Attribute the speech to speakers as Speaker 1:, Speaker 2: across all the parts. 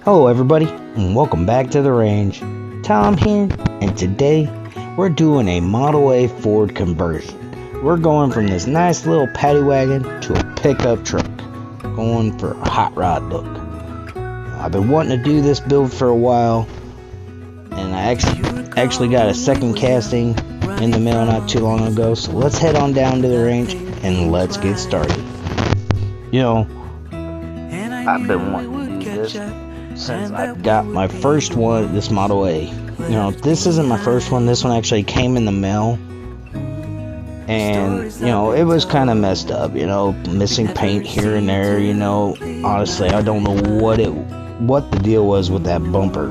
Speaker 1: Hello everybody, and welcome back to the range. Tom here, and today we're doing a Model A Ford conversion. We're going from this nice little paddy wagon to a pickup truck, going for a hot rod look. I've been wanting to do this build for a while, and I actually got a second casting in the mail not too long ago, so let's head on down to the range and let's get started. I've been wanting to do this since I got my first one, this Model A. This isn't my first one. This one actually came in the mail, and it was kind of messed up. Missing paint here and there. Honestly, I don't know what the deal was with that bumper.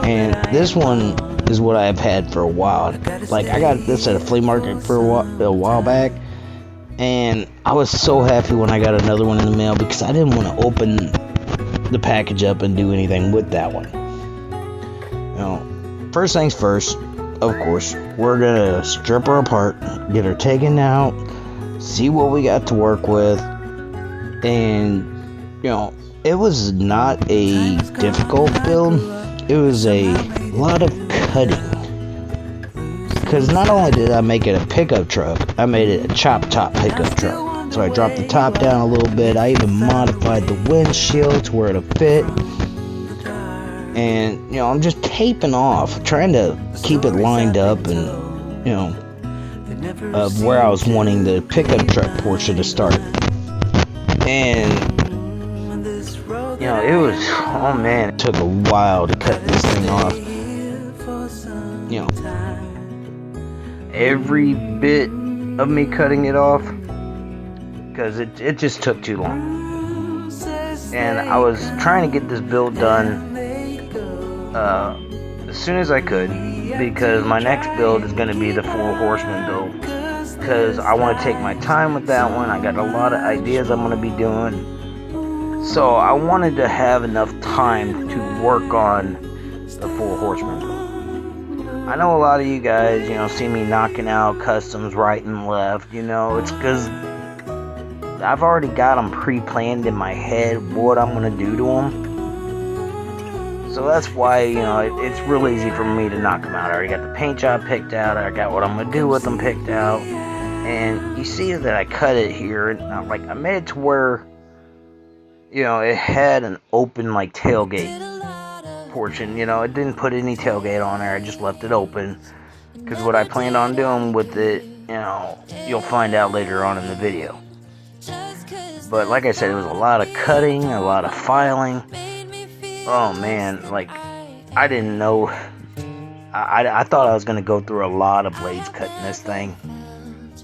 Speaker 1: And this one is what I've had for a while. Like, I got this at a flea market for a while back, and I was so happy when I got another one in the mail because I didn't want to open the package up and do anything with that one. First things first, of course, we're gonna strip her apart, get her taken out, see what we got to work with. And it was not a difficult build. It was a lot of cutting, because not only did I make it a pickup truck, I made it a chop top pickup truck. So I dropped the top down a little bit. I even modified the windshield to where it'll fit. And, I'm just taping off, trying to keep it lined up and, of where I was wanting the pickup truck portion to start. And, it was, oh man, it took a while to cut this thing off. Every bit of me cutting it off, because it just took too long. And I was trying to get this build done as soon as I could, because my next build is going to be the 4 horseman build, because I want to take my time with that one. I got a lot of ideas I'm going to be doing, so I wanted to have enough time to work on the 4 horseman build. I know a lot of you guys, see me knocking out customs right and left. It's because I've already got them pre-planned in my head what I'm going to do to them. So that's why, it's real easy for me to knock them out. I already got the paint job picked out. I got what I'm going to do with them picked out. And you see that I cut it here. And I made it to where, it had an open, tailgate portion. It didn't put any tailgate on there. I just left it open. Because what I planned on doing with it, you'll find out later on in the video. But like I said, it was a lot of cutting, a lot of filing. Oh man, I didn't know. I thought I was going to go through a lot of blades cutting this thing.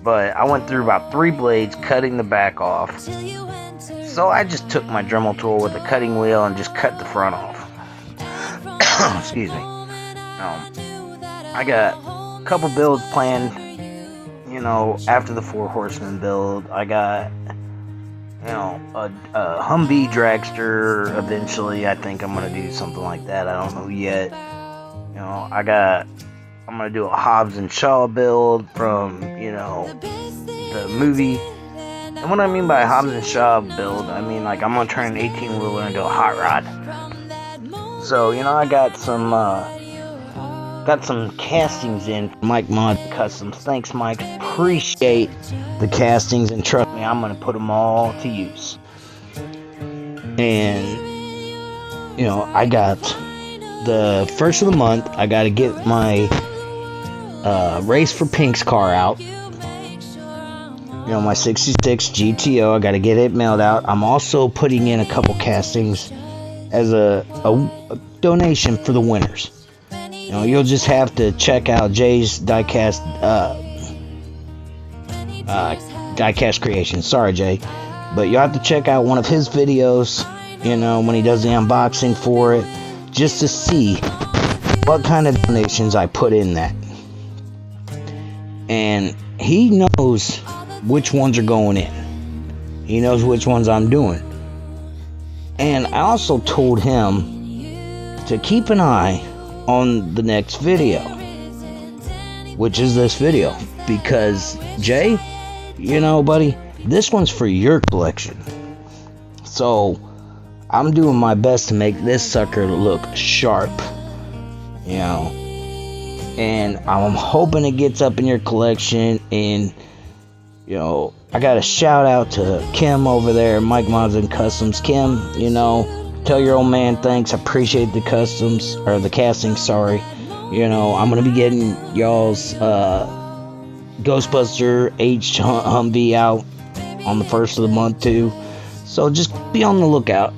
Speaker 1: But I went through about 3 blades cutting the back off. So I just took my Dremel tool with a cutting wheel and just cut the front off. Excuse me. I got a couple builds planned, after the 4 horseman build. I got a Humvee dragster eventually. I think I'm going to do something like that. I don't know yet. I'm going to do a Hobbs and Shaw build from, the movie. And what I mean by a Hobbs and Shaw build, I mean, I'm going to turn an 18-wheeler into a hot rod. So, I got some castings in Mike Mod Customs. Thanks, Mike. Appreciate the castings, and trust me, I'm going to put them all to use. And, I got the first of the month, I got to get my Race for Pink's car out. My 66 GTO, I got to get it mailed out. I'm also putting in a couple castings as a donation for the winners. You'll just have to check out Jay's diecast creation. Sorry, Jay, but you'll have to check out one of his videos, when he does the unboxing for it, just to see what kind of donations I put in that. And he knows which ones are going in. He knows which ones I'm doing. And I also told him to keep an eye on the next video, which is this video, because Jay, buddy, this one's for your collection. So I'm doing my best to make this sucker look sharp, you know, and I'm hoping it gets up in your collection. And you know, I got a shout out to Kim over there, Mike Mods and Customs. Kim, you know, tell your old man thanks. I appreciate the customs, or the casting, sorry. You know, I'm gonna be getting y'all's Ghostbuster H Humvee out on the 1st of the month too, so just be on the lookout.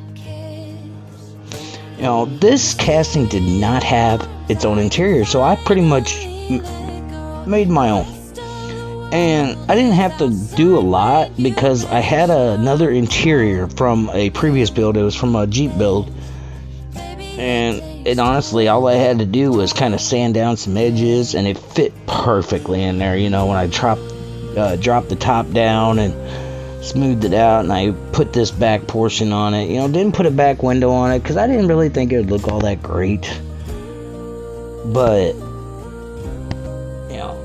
Speaker 1: You know, this casting did not have its own interior, so I pretty much made my own. And I didn't have to do a lot because I had another interior from a previous build. It was from a Jeep build. And honestly, all I had to do was kind of sand down some edges, and it fit perfectly in there. You know, when I dropped the top down and smoothed it out, and I put this back portion on it. You know, didn't put a back window on it because I didn't really think it would look all that great. But you know,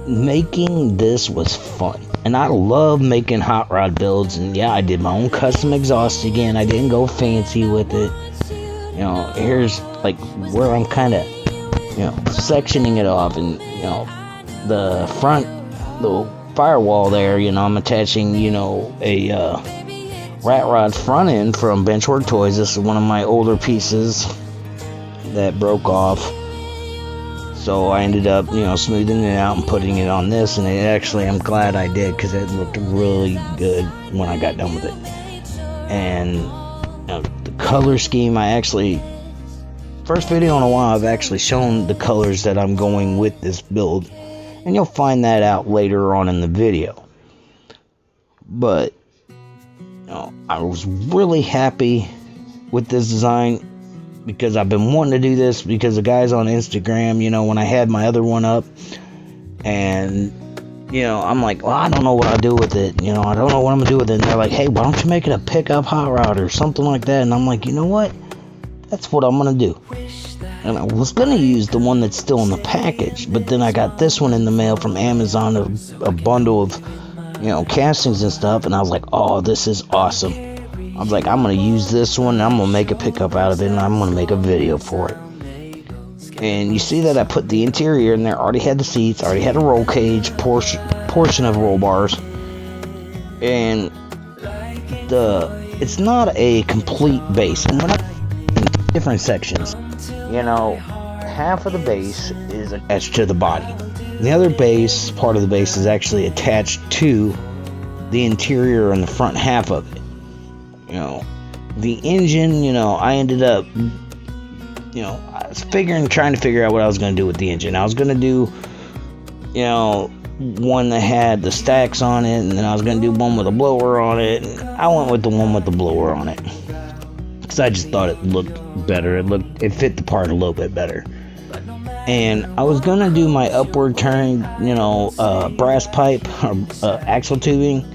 Speaker 1: making this was fun, and I love making hot rod builds. And yeah, I did my own custom exhaust again. I didn't go fancy with it. You know, here's like where I'm kind of, you know, sectioning it off, and you know, the front, the firewall there, you know, I'm attaching, you know, a rat rod front end from Benchwork Toys. This is one of my older pieces that broke off, so I ended up, you know, smoothing it out and putting it on this, and actually I'm glad I did because it looked really good when I got done with it. And you know, the color scheme, I actually, first video in a while I've actually shown the colors that I'm going with this build, and you'll find that out later on in the video. But you know, I was really happy with this design because I've been wanting to do this because the guys on Instagram, you know, when I had my other one up, and you know, I'm like, well, I don't know what I'll do with it. You know, I don't know what I'm gonna do with it. And they're like, hey, why don't you make it a pickup hot rod or something like that? And I'm like, you know what? That's what I'm gonna do. And I was gonna use the one that's still in the package, but then I got this one in the mail from Amazon, a bundle of, you know, castings and stuff. And I was like, oh, this is awesome. I was like, I'm gonna use this one. And I'm gonna make a pickup out of it, and I'm gonna make a video for it. And you see that I put the interior in there, already had the seats, already had a roll cage, portion of roll bars. And it's not a complete base. And we're not in different sections. You know, half of the base is attached to the body. The other base, part of the base, is actually attached to the interior and the front half of it. You know, the engine, you know, I ended up, you know, I was trying to figure out what I was going to do with the engine. I was going to do, you know, one that had the stacks on it, and then I was going to do one with a blower on it. And I went with the one with the blower on it because I just thought it looked better. It fit the part a little bit better. And I was going to do my upward turn, you know, brass pipe or axle tubing,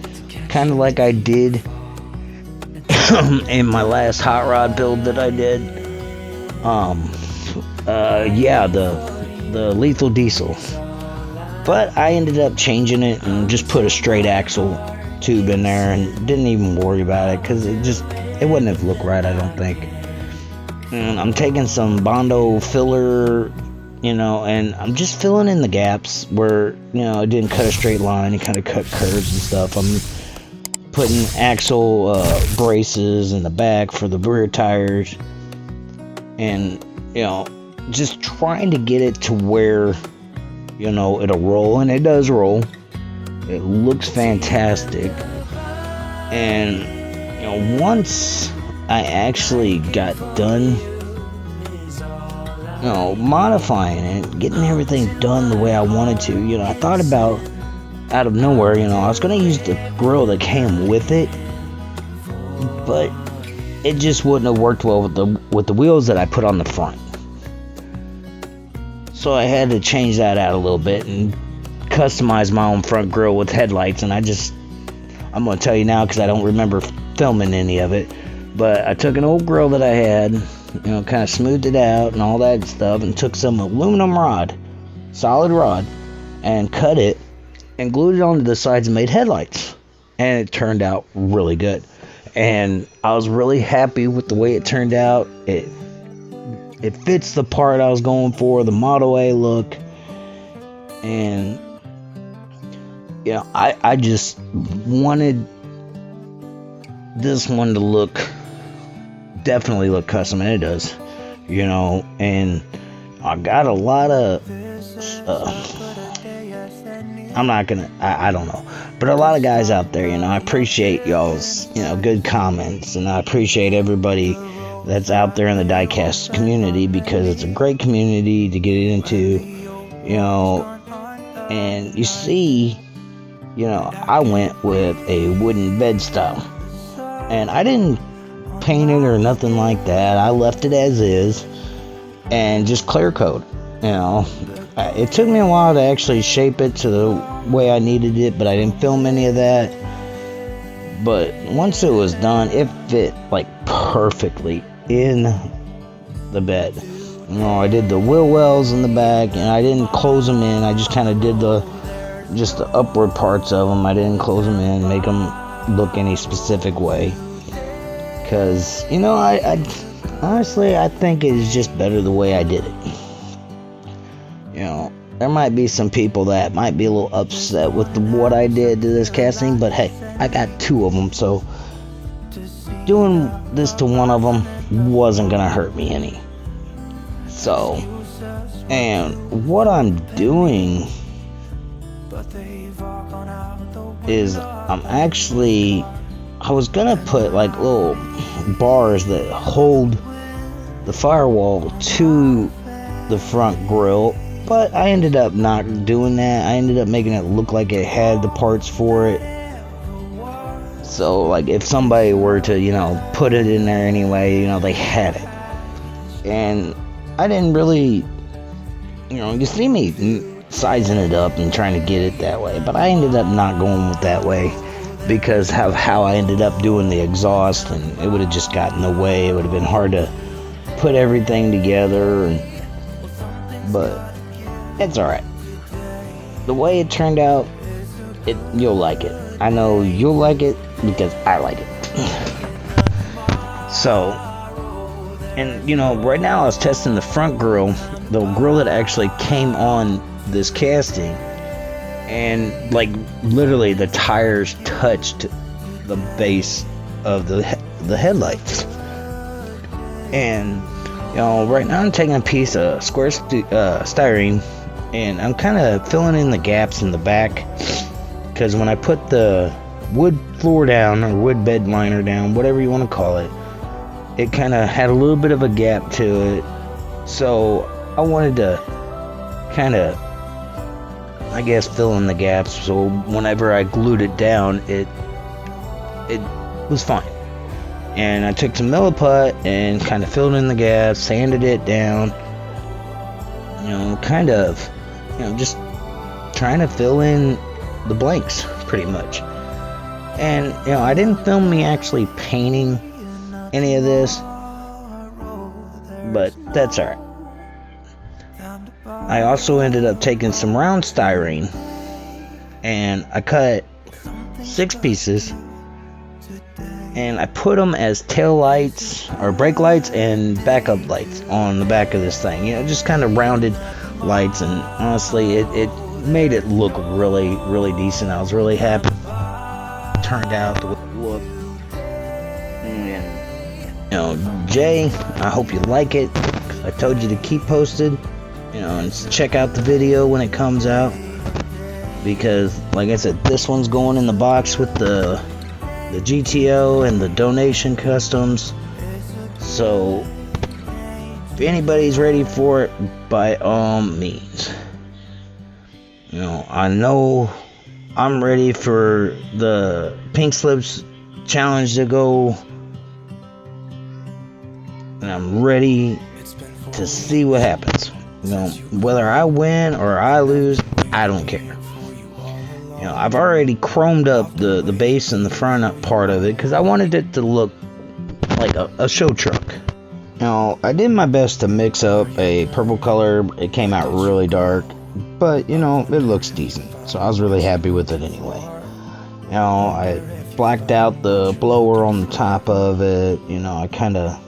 Speaker 1: kind of like I did in my last hot rod build that I did. Yeah, the lethal diesel. But I ended up changing it and just put a straight axle tube in there and didn't even worry about it because it wouldn't have looked right, I don't think. And I'm taking some Bondo filler, you know, and I'm just filling in the gaps where, you know, it didn't cut a straight line, it kind of cut curves and stuff. I'm putting axle braces in the back for the rear tires, and you know, just trying to get it to where, you know, it'll roll, and it does roll. It looks fantastic. And you know, once I actually got done, you know, modifying it, getting everything done the way I wanted to, you know, I thought about, out of nowhere, you know, I was going to use the grill that came with it, but it just wouldn't have worked well with the wheels that I put on the front. So I had to change that out a little bit and customize my own front grill with headlights. And I'm going to tell you now because I don't remember filming any of it, but I took an old grill that I had, you know, kind of smoothed it out and all that stuff, and took some aluminum rod, solid rod, and cut it and glued it onto the sides and made headlights. And it turned out really good. And I was really happy with the way it turned out. It fits the part I was going for, the Model A look. And you know, I just wanted this one to definitely look custom, and it does, you know. And I got a lot of I don't know, but a lot of guys out there, you know. I appreciate y'all's, you know, good comments, and I appreciate everybody that's out there in the diecast community, because it's a great community to get into, you know. And you see, you know, I went with a wooden bed style, and I didn't paint it or nothing like that. I left it as is and just clear coat, you know. It took me a while to actually shape it to the way I needed it, but I didn't film any of that. But once it was done, it fit like perfectly in the bed. You know, I did the wheel wells in the back, and I didn't close them in. I just kind of did the upward parts of them. I didn't close them in, make them look any specific way. Because, you know, I honestly, I think it's just better the way I did it. You know, there might be some people that might be a little upset with what I did to this casting, but hey, I got two of them, so doing this to one of them wasn't gonna hurt me any. So, and what I'm doing is I was gonna put like little bars that hold the firewall to the front grill, but I ended up not doing that. I ended up making it look like it had the parts for it. So like if somebody were to, you know, put it in there anyway, you know, they had it. And I didn't really, you know, you see me sizing it up and trying to get it that way, but I ended up not going with that way because of how I ended up doing the exhaust, and it would have just gotten in the way. It would have been hard to put everything together, but it's alright. The way it turned out, you'll like it. I know you'll like it because I like it. So, and you know, right now I was testing the front grill, the grill that actually came on this casting, and like literally the tires touched the base of the headlights. And you know, right now I'm taking a piece of square styrene, and I'm kind of filling in the gaps in the back, because when I put the wood floor down, or wood bed liner down, whatever you want to call it, it kind of had a little bit of a gap to it. So I wanted to kind of, I guess, fill in the gaps, so whenever I glued it down, it was fine. And I took some milliput and kind of filled in the gaps, sanded it down, you know, kind of, you know, just trying to fill in the blanks pretty much. And you know, I didn't film me actually painting any of this, but that's alright. I also ended up taking some round styrene, and I cut 6 pieces, and I put them as tail lights or brake lights and backup lights on the back of this thing. You know, just kind of rounded lights, and honestly, it made it look really, really decent. I was really happy it turned out the way it looked. And you know, Jay, I hope you like it. I told you to keep posted, you know, and check out the video when it comes out, because like I said, this one's going in the box with the GTO and the donation customs. So if anybody's ready for it, by all means. You know, I know I'm ready for the Pink Slips challenge to go, and I'm ready to see what happens. You know, whether I win or I lose, I don't care. You know, I've already chromed up the base and the front part of it, because I wanted it to look like a show truck. You know, I did my best to mix up a purple color. It came out really dark, but you know, it looks decent, so I was really happy with it anyway. You know, I blacked out the blower on the top of it. You know, I kind of,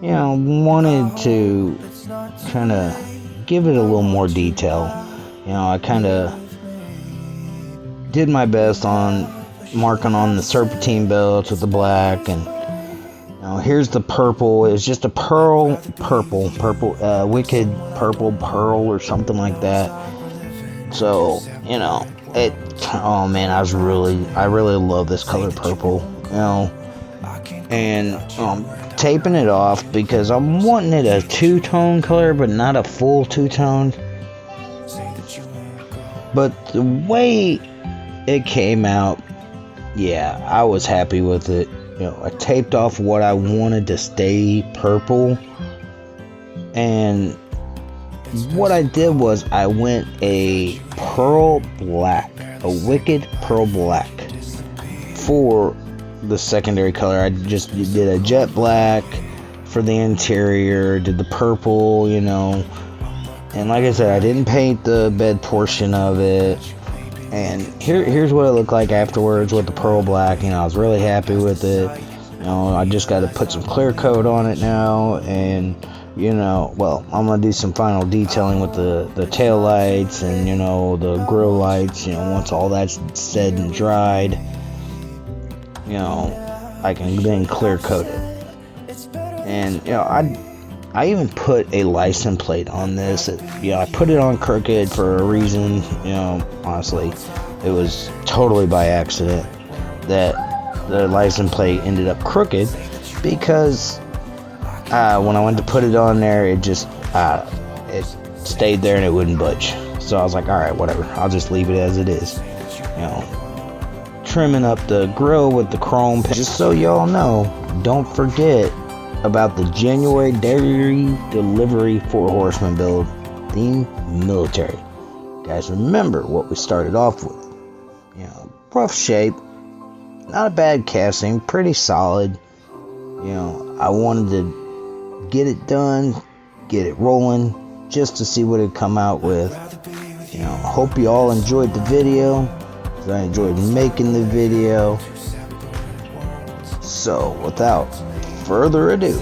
Speaker 1: you know, wanted to kind of give it a little more detail. You know, I kind of did my best on marking on the serpentine belts with the black, and you know, here's the purple. It's just a purple, wicked purple pearl or something like that. So, you know, oh man, I really love this color purple, you know, and taping it off because I'm wanting it a two-tone color, but not a full two-tone. But the way it came out, yeah, I was happy with it. You know, I taped off what I wanted to stay purple, and what I did was I went a pearl black, a wicked pearl black for the secondary color. I just did a jet black for the interior, did the purple, you know, and like I said, I didn't paint the bed portion of it. And here's what it looked like afterwards with the pearl black. You know, I was really happy with it. You know, I just got to put some clear coat on it now, and you know, well, I'm gonna do some final detailing with the tail lights and, you know, the grill lights. You know, once all that's said and dried, you know, I can then clear coat it. And you know, I even put a license plate on this. You know, I put it on crooked for a reason. You know, honestly, it was totally by accident that the license plate ended up crooked, because when I went to put it on there, it just it stayed there and it wouldn't budge. So I was like, all right, whatever, I'll just leave it as it is. You know, trimming up the grill with the chrome. Just so y'all know, don't forget about the January dairy delivery 4 horseman build, theme military. Guys, remember what we started off with. You know, rough shape, not a bad casting, pretty solid. You know, I wanted to get it done, get it rolling, just to see what it'd come out with. You know, hope you all enjoyed the video, because I enjoyed making the video. So, without further ado,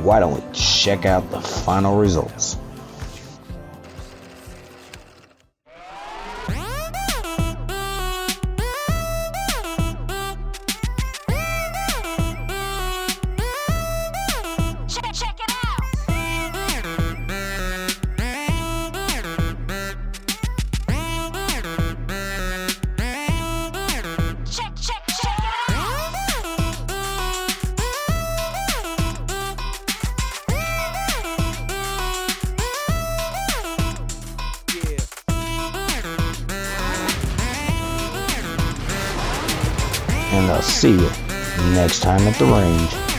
Speaker 1: why don't we check out the final results?
Speaker 2: Check it out.
Speaker 1: And I'll see you next time at the range.